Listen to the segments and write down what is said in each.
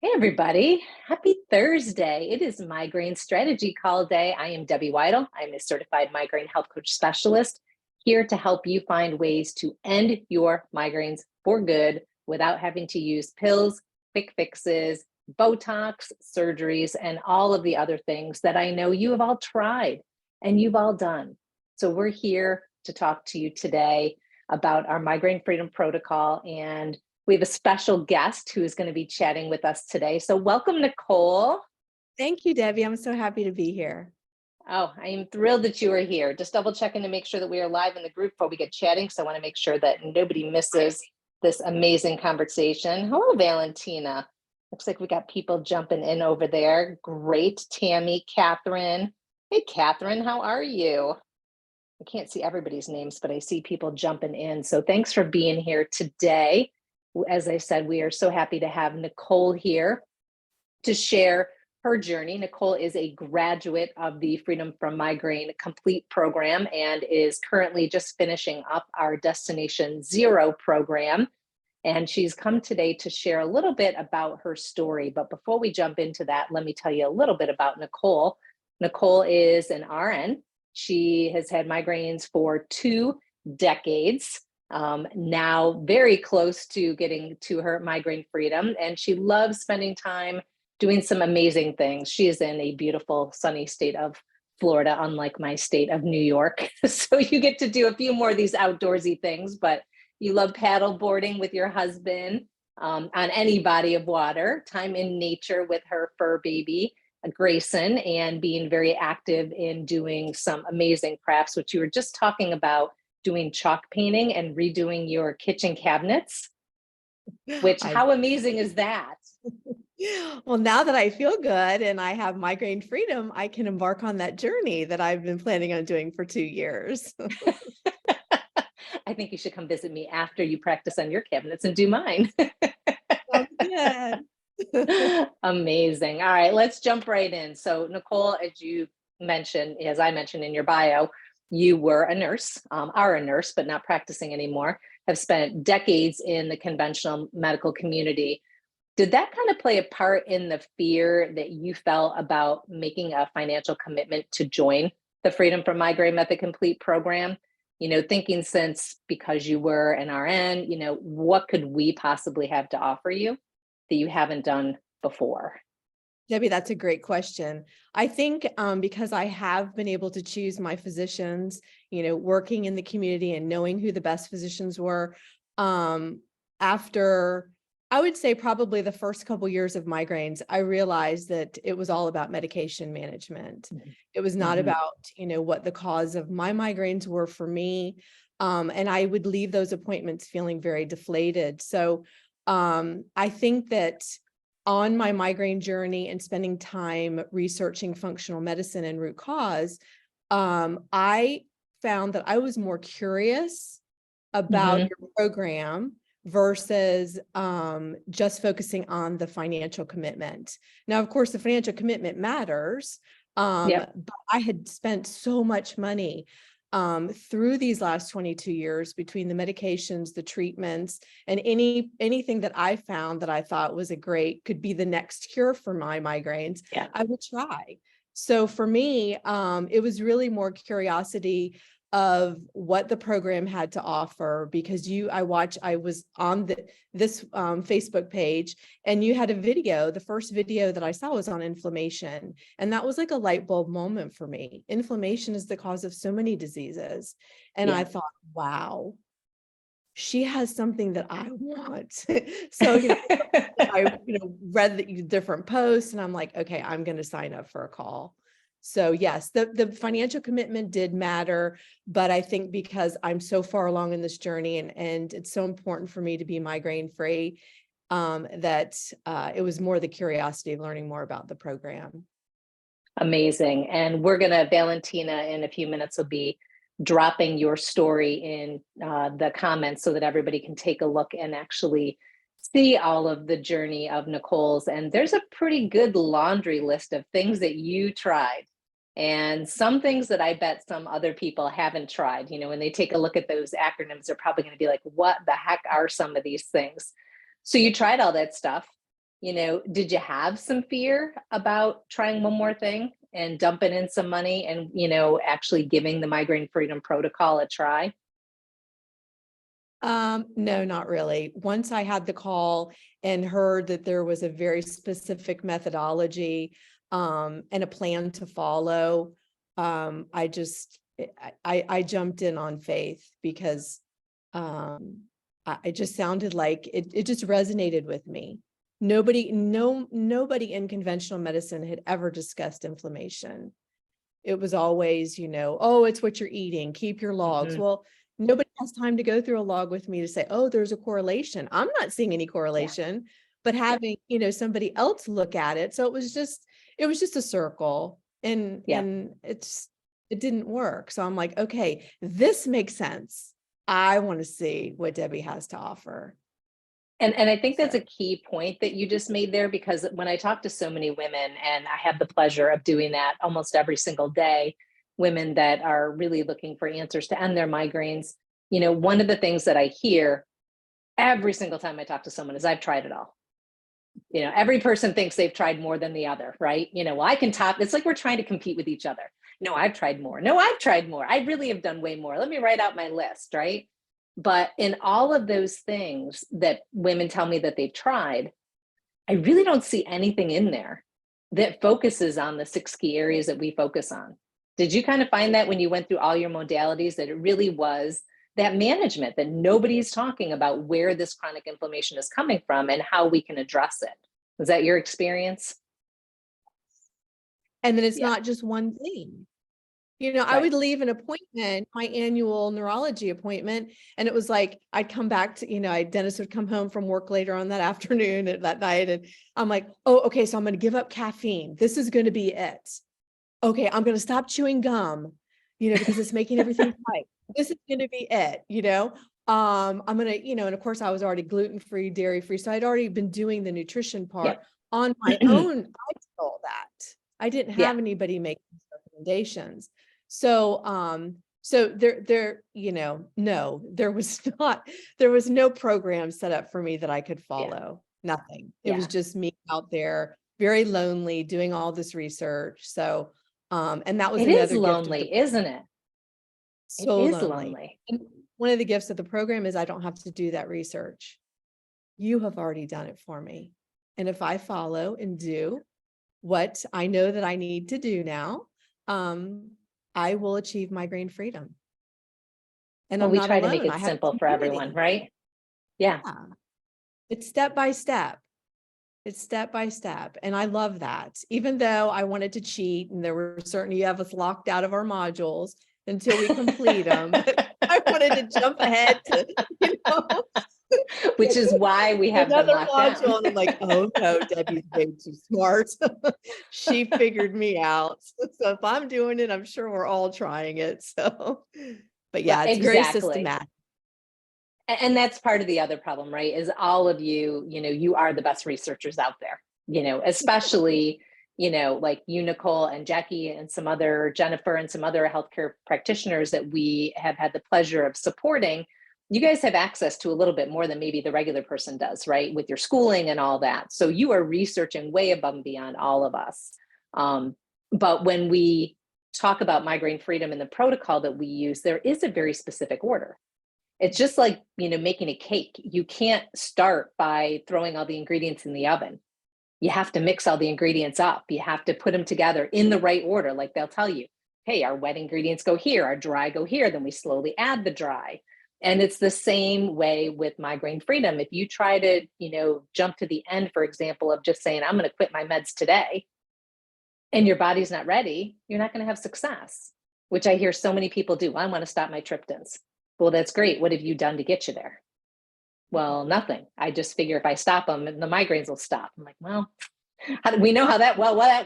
Hey everybody, happy Thursday. It is Migraine Strategy Call Day. I am Debbie Waidl. I'm a certified migraine health coach specialist here to help you find ways to end your migraines for good without having to use pills, quick fixes, Botox, surgeries, and all of the other things that I know you have all tried and you've all done. So we're here to talk to you today about our migraine freedom protocol, and we have a special guest who is going to be chatting with us today. So welcome, Nicole. Thank you, Debbie. I'm so happy to be here. Oh, I am thrilled that you are here. Just double checking to make sure that we are live in the group before we get chatting. So I want to make sure that nobody misses this amazing conversation. Hello, Valentina. Looks like we got people jumping in over there. Great. Tammy, Catherine. Hey, Catherine, how are you? I can't see everybody's names, but I see people jumping in. So thanks for being here today. As I said, we are so happy to have Nicole here to share her journey. Nicole is a graduate of the Freedom from Migraine Complete program and is currently just finishing up our Destination Zero program. And she's come today to share a little bit about her story. But before we jump into that, let me tell you a little bit about Nicole. Nicole is an RN. She has had migraines for 2 decades. Now very close to getting to her migraine freedom, and she loves spending time doing some amazing things. She is in a beautiful sunny state of Florida, unlike my state of New York. So you get to do a few more of these outdoorsy things, but you love paddle boarding with your husband on any body of water, time in nature with her fur baby, Grayson, and being very active in doing some amazing crafts, which you were just talking about, doing chalk painting and redoing your kitchen cabinets, which how amazing is that? Well, now that I feel good and I have migraine freedom, I can embark on that journey that I've been planning on doing for 2 years. I think you should come visit me after you practice on your cabinets and do mine. Sounds good. Amazing. All right, let's jump right in. So Nicole, as I mentioned in your bio, you were a nurse, are a nurse, but not practicing anymore, have spent decades in the conventional medical community. Did that kind of play a part in the fear that you felt about making a financial commitment to join the Freedom from Migraine Method Complete program? Thinking because you were an RN, what could we possibly have to offer you that you haven't done before? Debbie, that's a great question. I think because I have been able to choose my physicians, working in the community and knowing who the best physicians were, after, I would say probably the first couple years of migraines, I realized that it was all about medication management. It was not about, what the cause of my migraines were for me. And I would leave those appointments feeling very deflated. So I think that on my migraine journey and spending time researching functional medicine and root cause, I found that I was more curious about your program versus just focusing on the financial commitment. Now, of course, the financial commitment matters, but I had spent so much money through these last 22 years between the medications, the treatments, and anything that I found that I thought could be the next cure for my migraines, I would try. So for me, it was really more curiosity of what the program had to offer, because I was on this Facebook page, and you had a video. The first video that I saw was on inflammation. And that was like a light bulb moment for me. Inflammation is the cause of so many diseases. And I thought, wow, she has something that I want. So, I read the different posts, and I'm like, okay, I'm going to sign up for a call. So yes, the financial commitment did matter, but I think because I'm so far along in this journey and it's so important for me to be migraine free, that it was more the curiosity of learning more about the program. Amazing. And Valentina in a few minutes will be dropping your story in the comments so that everybody can take a look and actually see all of the journey of Nicole's. And there's a pretty good laundry list of things that you tried, and some things that I bet some other people haven't tried. When they take a look at those acronyms, they're probably going to be like, what the heck are some of these things? So you tried all that stuff. did you have some fear about trying one more thing and dumping in some money and, actually giving the Migraine Freedom Protocol a try? No, not really. Once I had the call and heard that there was a very specific methodology, and a plan to follow, I jumped in on faith because, it just sounded like it just resonated with me. Nobody in conventional medicine had ever discussed inflammation. It was always, oh, it's what you're eating, keep your logs. Mhm. Well, nobody has time to go through a log with me to say, oh, there's a correlation. I'm not seeing any correlation, but having, somebody else look at it. So it was just a circle, and Yeah. it didn't work. So I'm like, okay, this makes sense. I want to see what Debbie has to offer. And I think that's So a key point that you just made there, because when I talk to so many women, and I have the pleasure of doing that almost every single day, women that are really looking for answers to end their migraines, one of the things that I hear every single time I talk to someone is, I've tried it all. Every person thinks they've tried more than the other, right? Well, I can top, it's like we're trying to compete with each other. No, I've tried more. No, I've tried more. I really have done way more. Let me write out my list, right? But in all of those things that women tell me that they've tried, I really don't see anything in there that focuses on the 6 key areas that we focus on. Did you kind of find that when you went through all your modalities, that it really was that management, that nobody's talking about where this chronic inflammation is coming from and how we can address it? Was that your experience? and then it's Yeah. not just one thing. I Right. would leave an appointment, my annual neurology appointment, and it was like, I'd come back to, Dennis would come home from work later on that afternoon and that night. And I'm like, oh, okay, so I'm going to give up caffeine. This is going to be it. Okay, I'm going to stop chewing gum, because it's making everything tight. This is going to be it, I'm going to, and of course I was already gluten-free, dairy-free. So I'd already been doing the nutrition part Yep. on my own. I did all that. I didn't Yeah. have anybody make these recommendations. So no, there was no program set up for me that I could Yeah. follow. Nothing. It was Yeah. just me out there, very lonely, doing all this research. So, and that was It is another gift of the lonely, isn't it? It so is lonely. lonely. And one of the gifts of the program is I don't have to do that research. You have already done it for me. And if I follow and do what I know that I need to do now, I will achieve migraine freedom. And Well, I'm we not try to make alone. I it have simple a for everyone, community. right? Yeah. Yeah. It's step by step. It's step by step. And I love that. Even though I wanted to cheat, and there were certain, you have us locked out of our modules until we complete them. But I wanted to jump ahead to, Which is why we have them another locked down. module. And I'm like, oh no, Debbie's way too smart. She figured me out. So if I'm doing it, I'm sure we're all trying it. So, but Well, yeah, it's very exactly. systematic. And that's part of the other problem, right? Is all of you, you are the best researchers out there, especially, like you, Nicole, and Jackie, and some other, Jennifer, and some other healthcare practitioners that we have had the pleasure of supporting. You guys have access to a little bit more than maybe the regular person does, right? With your schooling and all that. So you are researching way above and beyond all of us. But when we talk about migraine freedom and the protocol that we use, there is a very specific order. It's just like, making a cake. You can't start by throwing all the ingredients in the oven. You have to mix all the ingredients up. You have to put them together in the right order. Like they'll tell you, hey, our wet ingredients go here, our dry go here, then we slowly add the dry. And it's the same way with migraine freedom. If you try to, jump to the end, for example, of just saying, I'm going to quit my meds today, and your body's not ready, you're not going to have success, which I hear so many people do. I want to stop my triptans. Well, that's great. What have you done to get you there? Well, nothing. I just figure if I stop them, the migraines will stop. I'm like, well, we know how that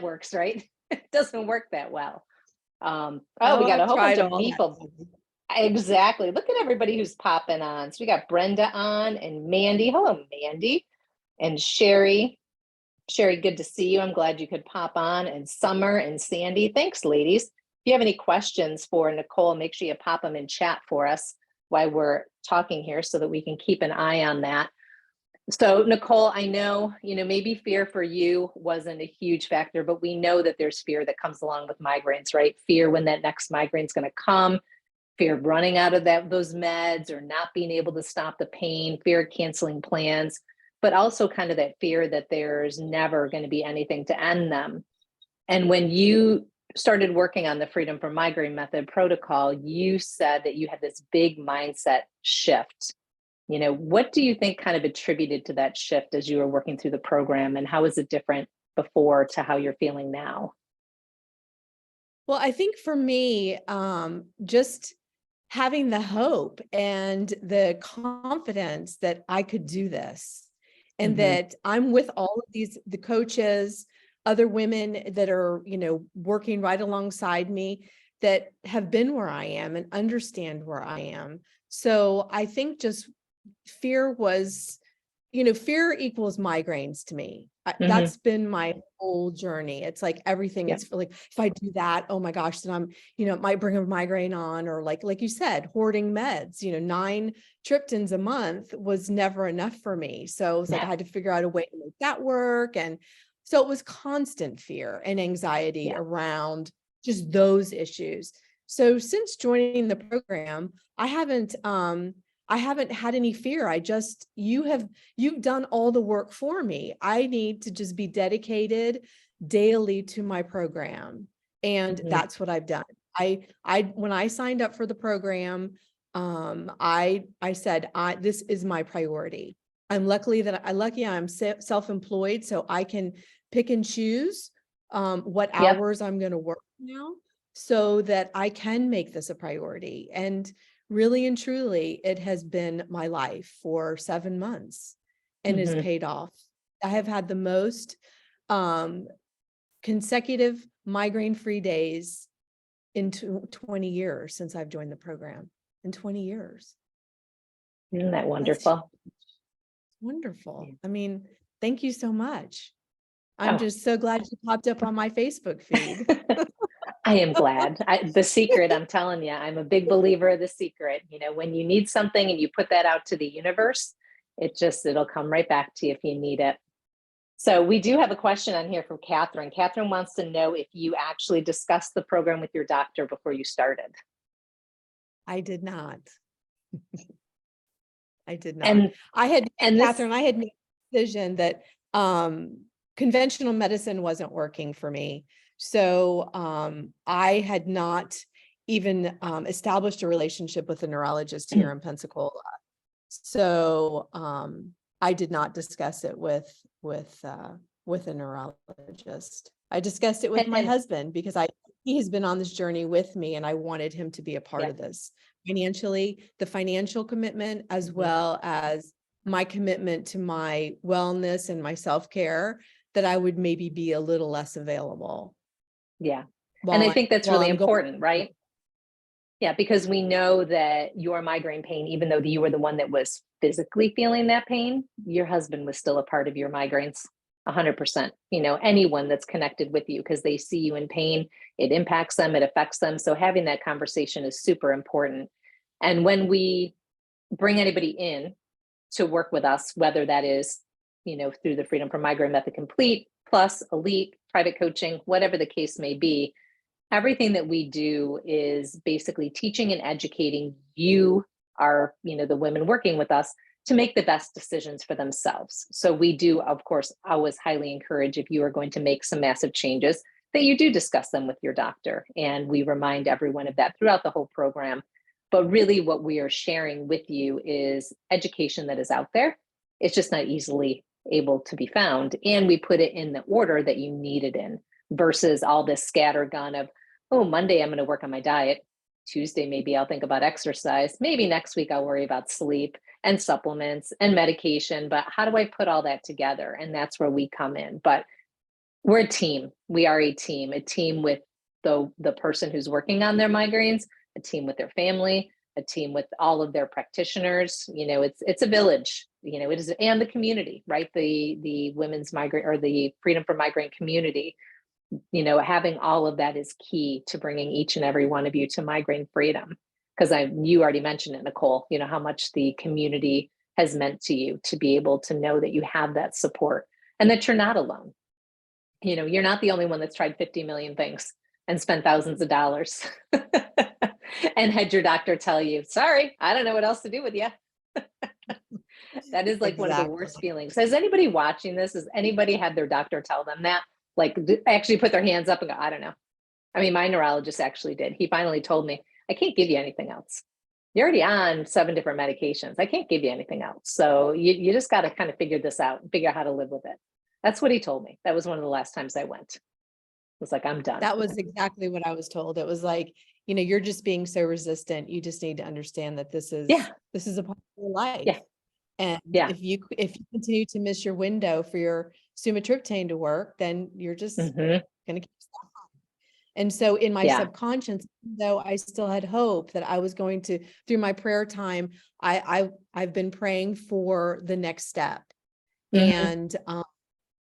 works, right? It doesn't work that well. We Oh, got a I've whole bunch tried of all that. people. Exactly. Look at everybody who's popping on. So we got Brenda on, and Mandy. Hello, Mandy. And Sherry. Sherry, good to see you. I'm glad you could pop on. And Summer and Sandy. Thanks, ladies. If you have any questions for Nicole, make sure you pop them in chat for us while we're talking here so that we can keep an eye on that. So Nicole, I know, maybe fear for you wasn't a huge factor, but we know that there's fear that comes along with migraines, right? Fear when that next migraine is going to come, fear of running out of those meds or not being able to stop the pain, fear of canceling plans, but also kind of that fear that there's never going to be anything to end them. And when you started working on the Freedom from Migraine Method protocol, you said that you had this big mindset shift. What do you think kind of attributed to that shift as you were working through the program, and how is it different before to how you're feeling now? Well, I think for me, just having the hope and the confidence that I could do this, and that I'm with all of the coaches, other women that are, working right alongside me that have been where I am and understand where I am. So I think just fear was, fear equals migraines to me. That's been my whole journey. It's like everything. Yeah. It's like, if I do that, oh my gosh, then I'm, it might bring a migraine on, or like you said, hoarding meds, 9 triptans a month was never enough for me. So it was like, I had to figure out a way to make that work. And so it was constant fear and anxiety around just those issues. So since joining the program, I haven't had any fear. You've done all the work for me. I need to just be dedicated daily to my program. And that's what I've done. When I signed up for the program, I said, this is my priority. I'm lucky I'm self-employed, so I can pick and choose what hours I'm going to work now, so that I can make this a priority. And really and truly, it has been my life for 7 months and has paid off. I have had the most consecutive migraine-free days in 20 years since I've joined the program. In 20 years. Isn't that wonderful? Wonderful. I mean, thank you so much. I'm just so glad you popped up on my Facebook feed. I am glad. The secret, I'm telling you, I'm a big believer of the secret. When you need something and you put that out to the universe, it'll come right back to you if you need it. So we do have a question on here from Catherine. Catherine wants to know if you actually discussed the program with your doctor before you started. I did not. I did not. Catherine, I had made a decision that conventional medicine wasn't working for me. So I had not even established a relationship with a neurologist here in Pensacola. So I did not discuss it with a neurologist. I discussed it with my husband because he has been on this journey with me, and I wanted him to be a part of this financially, the financial commitment, as well as my commitment to my wellness and my self-care, that I would maybe be a little less available. Yeah. And I think that's really important, right? Yeah, because we know that your migraine pain, even though you were the one that was physically feeling that pain, your husband was still a part of your migraines, 100%. Anyone that's connected with you, because they see you in pain, it impacts them, it affects them. So having that conversation is super important. And when we bring anybody in to work with us, whether that is, through the Freedom from Migraine Method Complete, plus Elite, private coaching, whatever the case may be, everything that we do is basically teaching and educating you, the women working with us, to make the best decisions for themselves. So we do, of course, always highly encourage, if you are going to make some massive changes, that you do discuss them with your doctor. And we remind everyone of that throughout the whole program. But really what we are sharing with you is education that is out there. It's just not easily able to be found. And we put it in the order that you need it in, versus all this scattergun of, oh, Monday I'm going to work on my diet. Tuesday, maybe I'll think about exercise. Maybe next week I'll worry about sleep and supplements and medication. But how do I put all that together? And that's where we come in. But we're a team. We are a team with the person who's working on their migraines, a team with their family, a team with all of their practitioners. It's a village, it is, and the community, right? The women's migraine, or the Freedom from Migraine community, having all of that is key to bringing each and every one of you to migraine freedom. Because you already mentioned it, Nicole, how much the community has meant to you to be able to know that you have that support and that you're not alone. You're not the only one that's tried 50 million things and spent thousands of dollars and had your doctor tell you, sorry, I don't know what else to do with you. That is like one of the worst feelings. Has anybody watching this, has anybody had their doctor tell them that? Like actually put their hands up and go, I don't know. I mean, my neurologist actually did. He finally told me, I can't give you anything else. You're already on 7 different medications. I can't give you anything else. So you just got to kind of figure this out and figure out how to live with it. That's what he told me. That was one of the last times I went. It was like, I'm done. That was exactly what I was told. It was like, you're just being so resistant. You just need to understand that this is a part of your life. Yeah. And if you continue to miss your window for your sumatriptan to work, then you're just going to keep suffering. And so in my subconscious, though I still had hope that I was going to, through my prayer time, I've been praying for the next step. And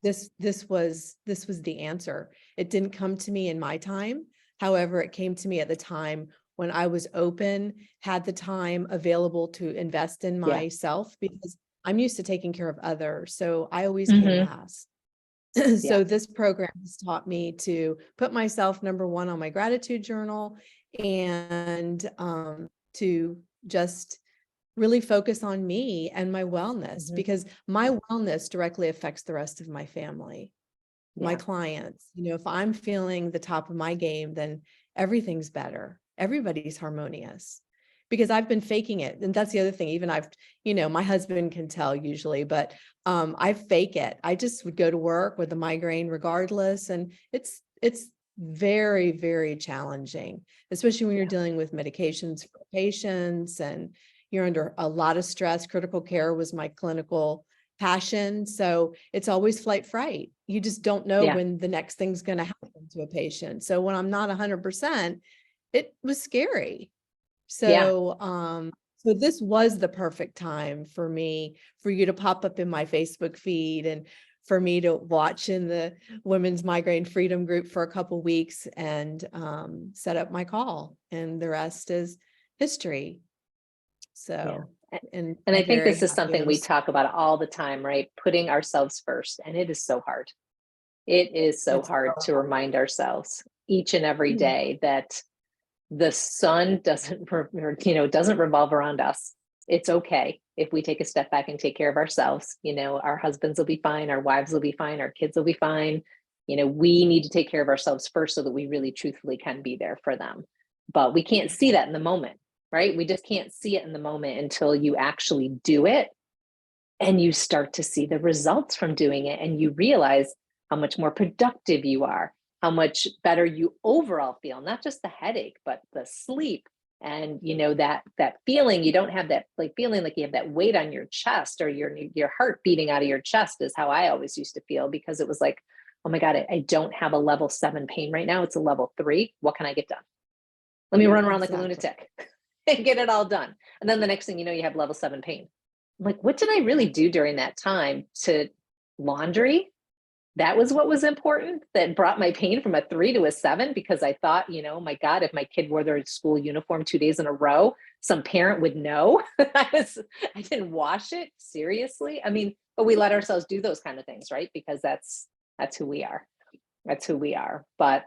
this was the answer. It didn't come to me in my time. However, it came to me at the time when I was open, had the time available to invest in myself, because I'm used to taking care of others. So I always came last. So this program has taught me to put myself number one on my gratitude journal, and to just really focus on me and my wellness, because my wellness directly affects the rest of my family, my clients. If I'm feeling the top of my game, then everything's better. Everybody's harmonious, because I've been faking it. And that's the other thing. Even my husband can tell usually, but I fake it. I just would go to work with a migraine regardless. And it's very, very challenging, especially when you're dealing with medications for patients and you're under a lot of stress. Critical care was my clinical passion. So it's always flight fright. You just don't know when the next thing's going to happen to a patient. So when I'm not 100%, it was scary. So, so this was the perfect time for me, for you to pop up in my Facebook feed and for me to watch in the Women's Migraine Freedom Group for a couple of weeks and set up my call, and the rest is history. So, and I think this is something we talk about all the time, right? Putting ourselves first. And it is so hard. It is so hard to remind ourselves each and every day that the sun doesn't revolve around us. It's okay if we take a step back and take care of ourselves. Our husbands will be fine. Our wives will be fine. Our kids will be fine. We need to take care of ourselves first so that we really truthfully can be there for them. But we can't see that in the moment, right? We just can't see it in the moment until you actually do it and you start to see the results from doing it. And you realize how much more productive you are, how much better you overall feel, not just the headache, but the sleep. And that feeling, you don't have that feeling like you have that weight on your chest, or your heart beating out of your chest, is how I always used to feel, because it was like, oh my God, I don't have a level 7 pain right now. It's a level 3. What can I get done? Let me run around like a lunatic and get it all done. And then the next thing you know, you have level 7 pain. I'm like, what did I really do during that time? To laundry? That was what was important, that brought my pain from a 3 to a 7, because I thought, my God, if my kid wore their school uniform 2 days in a row, some parent would know. I didn't wash it. Seriously. I mean, but we let ourselves do those kind of things, right? Because that's who we are. That's who we are. But,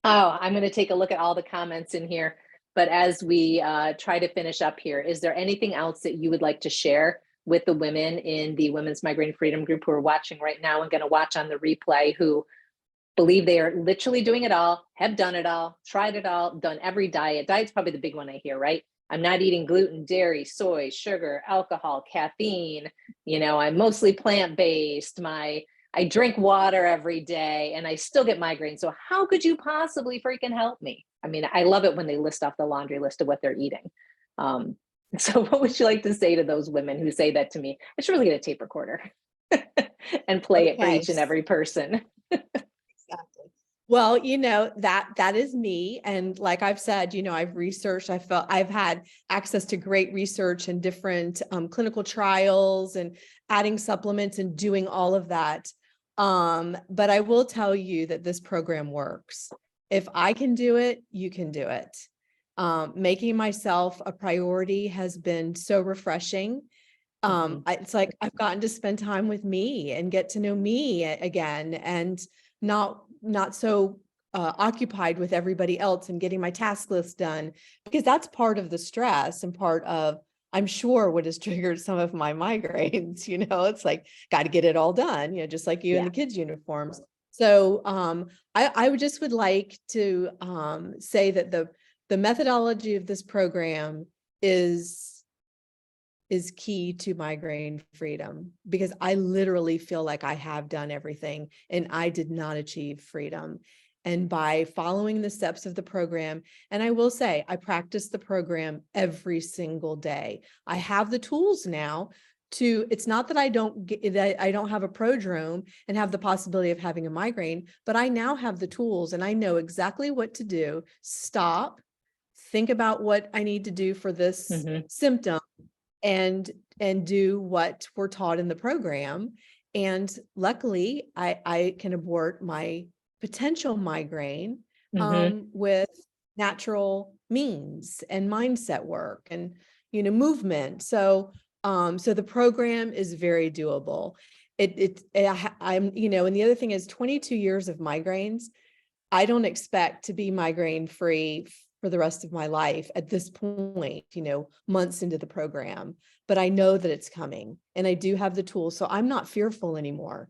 I'm going to take a look at all the comments in here. But as we try to finish up here, is there anything else that you would like to share with the women in the Women's Migraine Freedom Group who are watching right now and going to watch on the replay, who believe they are literally doing it all, have done it all, tried it all, done every diet? Diet's probably the big one I hear, right? I'm not eating gluten, dairy, soy, sugar, alcohol, caffeine. I'm mostly plant-based. I drink water every day and I still get migraines. So how could you possibly freaking help me? I mean, I love it when they list off the laundry list of what they're eating. So what would you like to say to those women who say that to me? I should really get a tape recorder and play it for each and every person. Exactly. Well, that is me. And like I've said, I've researched, I've had access to great research and different clinical trials and adding supplements and doing all of that. But I will tell you that this program works. If I can do it, you can do it. Making myself a priority has been so refreshing. It's like I've gotten to spend time with me and get to know me again, and not so occupied with everybody else and getting my task list done, because that's part of the stress and part of, I'm sure, what has triggered some of my migraines. It's like, got to get it all done, just like you in the kids' uniforms. So I would like to say that the methodology of this program is key to migraine freedom, because I literally feel like I have done everything and I did not achieve freedom. And by following the steps of the program, and I will say, I practice the program every single day. I have the tools now it's not that I don't have a prodrome and have the possibility of having a migraine, but I now have the tools and I know exactly what to do. Stop, think about what I need to do for this symptom, and do what we're taught in the program. And luckily, I can abort my potential migraine with natural means and mindset work and movement. So the program is very doable. I'm and the other thing is 22 years of migraines. I don't expect to be migraine free for the rest of my life at this point, months into the program, but I know that it's coming and I do have the tools. So I'm not fearful anymore.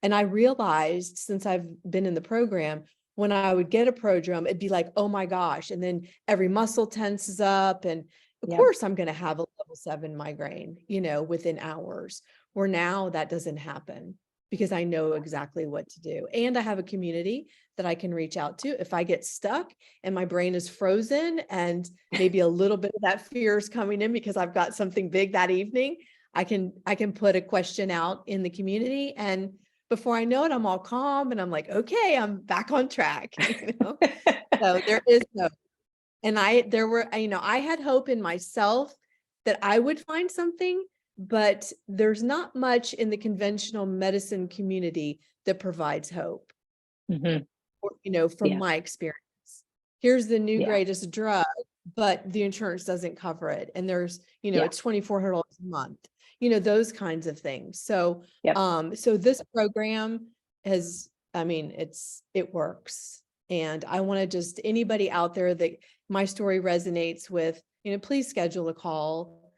And I realized, since I've been in the program, when I would get a prodrome, it'd be like, oh my gosh. And then every muscle tenses up. And of course I'm going to have a level 7 migraine, within hours, where now that doesn't happen, because I know exactly what to do. And I have a community that I can reach out to if I get stuck and my brain is frozen and maybe a little bit of that fear is coming in because I've got something big that evening. I can put a question out in the community, and before I know it, I'm all calm and I'm like, okay, I'm back on track. So there is no, and I had hope in myself that I would find something, but there's not much in the conventional medicine community that provides hope. From my experience. Here's the new greatest drug, but the insurance doesn't cover it. And there's, it's $2,400 a month, those kinds of things. So, so this program it works. And I want to just, anybody out there that my story resonates with, please schedule a call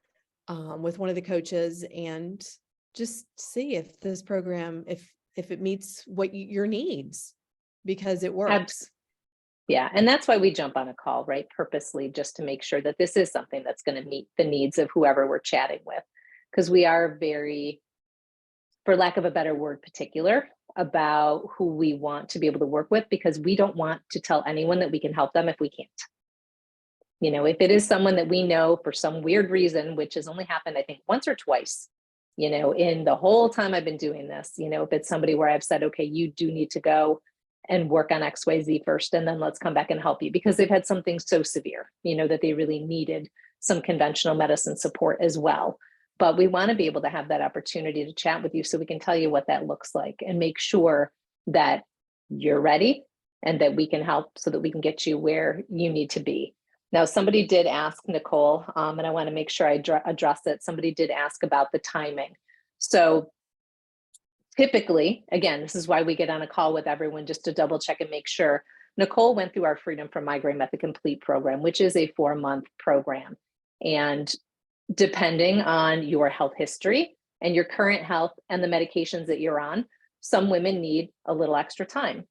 with one of the coaches and just see if this program, if it meets what your needs, because it works. Yeah. And that's why we jump on a call, right? Purposely, just to make sure that this is something that's going to meet the needs of whoever we're chatting with. Because we are very, for lack of a better word, particular about who we want to be able to work with, because we don't want to tell anyone that we can help them if we can't. If it is someone that we know for some weird reason, which has only happened, I think, once or twice, in the whole time I've been doing this, if it's somebody where I've said, okay, you do need to go and work on XYZ first, and then let's come back and help you, because they've had something so severe, that they really needed some conventional medicine support as well. But we want to be able to have that opportunity to chat with you so we can tell you what that looks like and make sure that you're ready and that we can help so that we can get you where you need to be. Now, somebody did ask, Nicole, and I want to make sure I address it. Somebody did ask about the timing. So typically, again, this is why we get on a call with everyone, just to double check and make sure. Nicole went through our Freedom from Migraine Method Complete program, which is a 4-month program. And depending on your health history and your current health and the medications that you're on, some women need a little extra time.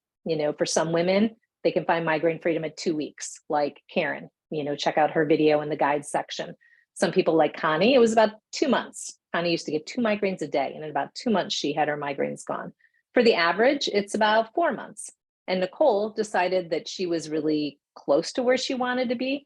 For some women, they can find migraine freedom at 2 weeks, like Karen, check out her video in the guides section. Some people like Connie, it was about 2 months. Connie used to get 2 migraines a day, and in about 2 months, she had her migraines gone. For the average, it's about 4 months. And Nicole decided that she was really close to where she wanted to be.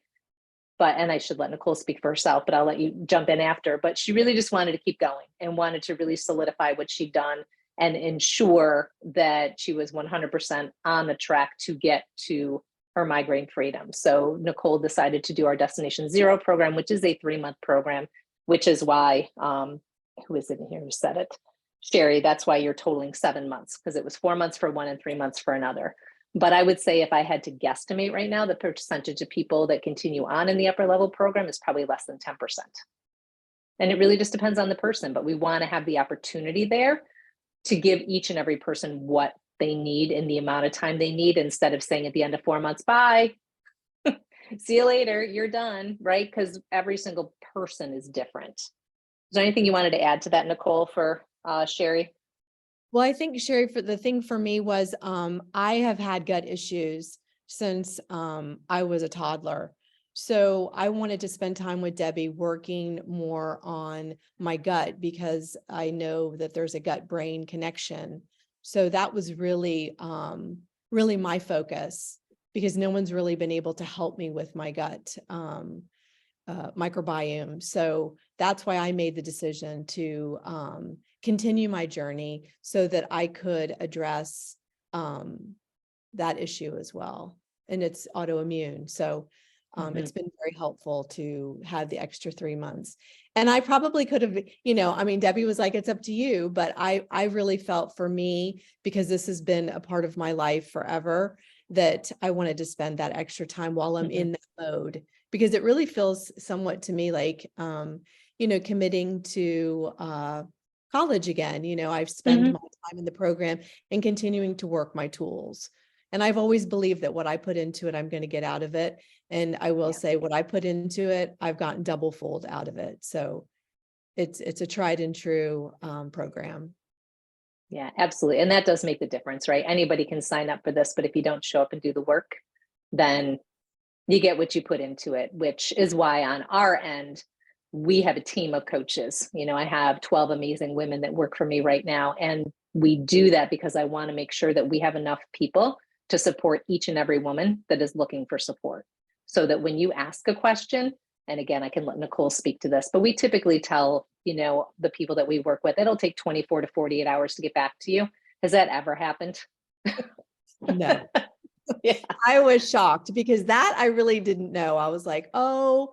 And I should let Nicole speak for herself, but I'll let you jump in after. But she really just wanted to keep going and wanted to really solidify what she'd done and ensure that she was 100% on the track to get to her migraine freedom. So Nicole decided to do our Destination Zero program, which is a 3-month program, which is why, who is in here who said it? Sherry, that's why you're totaling 7 months, because it was 4 months for one and 3 months for another. But I would say if I had to guesstimate right now, the percentage of people that continue on in the upper level program is probably less than 10%. And it really just depends on the person, but we want to have the opportunity there to give each and every person what they need in the amount of time they need, instead of saying at the end of 4 months, bye, see you later, you're done, right? Because every single person is different. Is there anything you wanted to add to that, Nicole, for Sherry? Well, I think Sherry, for the thing for me was, I have had gut issues since I was a toddler. So I wanted to spend time with Debbie working more on my gut, because I know that there's a gut brain connection. So that was really, really my focus, because no one's really been able to help me with my gut microbiome. So that's why I made the decision to continue my journey, so that I could address that issue as well. And it's autoimmune. So it's been very helpful to have the extra 3 months. And I probably could have, I mean, Debbie was like, it's up to you, but I really felt, for me, because this has been a part of my life forever, that I wanted to spend that extra time while I'm in that mode, because it really feels somewhat to me like, committing to college again. I've spent my time in the program and continuing to work my tools. And I've always believed that what I put into it, I'm going to get out of it. And I will say, what I put into it, I've gotten double fold out of it. So it's a tried and true program. Yeah, absolutely. And that does make the difference, right? Anybody can sign up for this, but if you don't show up and do the work, then you get what you put into it, which is why on our end, we have a team of coaches. I have 12 amazing women that work for me right now. And we do that because I want to make sure that we have enough people to support each and every woman that is looking for support. So that when you ask a question, and again, I can let Nicole speak to this, but we typically tell, the people that we work with, it'll take 24 to 48 hours to get back to you. Has that ever happened? No. Yeah. I was shocked, because that I really didn't know. I was like, I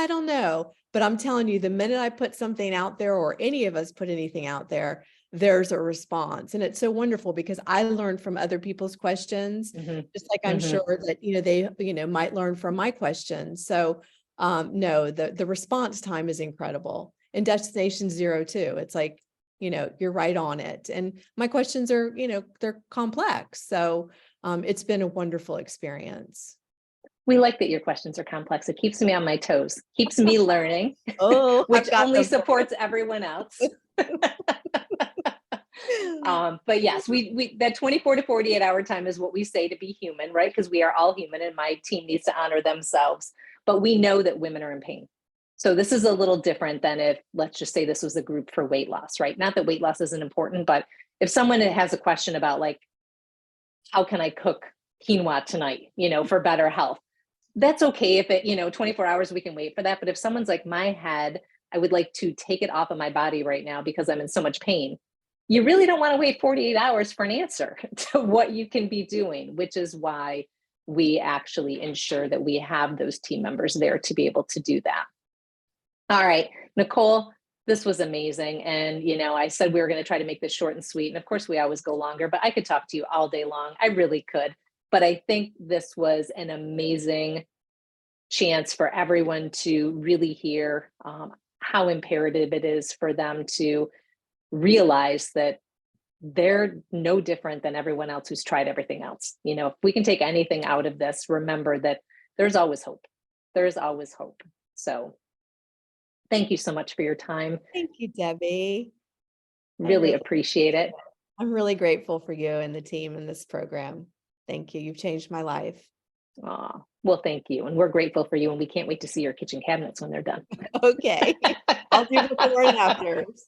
don't know. But I'm telling you, the minute I put something out there, or any of us put anything out there, there's a response. And it's so wonderful, because I learned from other people's questions, just like I'm sure that, they, might learn from my questions. So no, the response time is incredible. And Destination Zero too. It's like, you're right on it. And my questions are, they're complex. So it's been a wonderful experience. We like that your questions are complex. It keeps me on my toes, keeps me learning, Oh, which only supports everyone else. But yes, we that 24 to 48 hour time is what we say to be human, right? Because we are all human, and my team needs to honor themselves. But we know that women are in pain. So this is a little different than if, let's just say, this was a group for weight loss, right? Not that weight loss isn't important, but if someone has a question about, like, how can I cook quinoa tonight, for better health? That's okay if it, 24 hours, we can wait for that. But if someone's like, my head, I would like to take it off of my body right now because I'm in so much pain. You really don't want to wait 48 hours for an answer to what you can be doing, which is why we actually ensure that we have those team members there to be able to do that. All right, Nicole, this was amazing. And, I said we were going to try to make this short and sweet. And of course, we always go longer, but I could talk to you all day long. I really could. But I think this was an amazing chance for everyone to really hear how imperative it is for them to realize that they're no different than everyone else who's tried everything else. If we can take anything out of this, remember that there's always hope. There's always hope. So thank you so much for your time. Thank you, Debbie. Really appreciate it. I'm really grateful for you and the team in this program. Thank you. You've changed my life. Oh, well, thank you. And we're grateful for you. And we can't wait to see your kitchen cabinets when they're done. Okay. I'll do before and afters.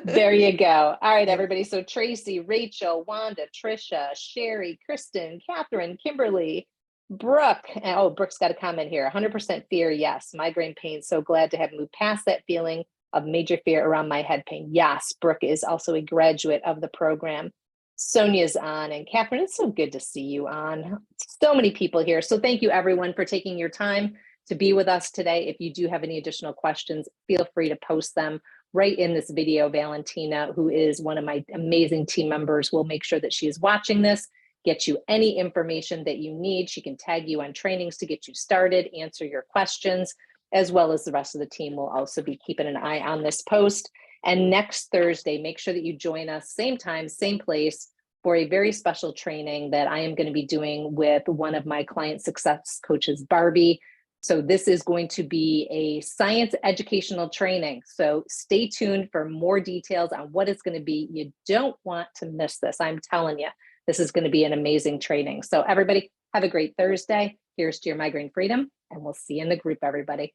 There you go. All right, everybody. So Tracy, Rachel, Wanda, Trisha, Sherry, Kristen, Catherine, Kimberly, Brooke. Oh, Brooke's got a comment here. 100% fear. Yes. Migraine pain. So glad to have moved past that feeling of major fear around my head pain. Yes. Brooke is also a graduate of the program. Sonia's on, and Catherine, it's so good to see you on. So many people here. So thank you, everyone, for taking your time to be with us today. If you do have any additional questions, feel free to post them right in this video. Valentina, who is one of my amazing team members, will make sure that she is watching this, get you any information that you need. She can tag you on trainings to get you started, answer your questions. as well as the rest of the team will also be keeping an eye on this post. And next Thursday, make sure that you join us, same time, same place, for a very special training that I am going to be doing with one of my client success coaches, Barbie. So this is going to be a science educational training. So stay tuned for more details on what it's going to be. You don't want to miss this. I'm telling you, this is going to be an amazing training. So everybody have a great Thursday. Here's to your migraine freedom, and we'll see you in the group, everybody.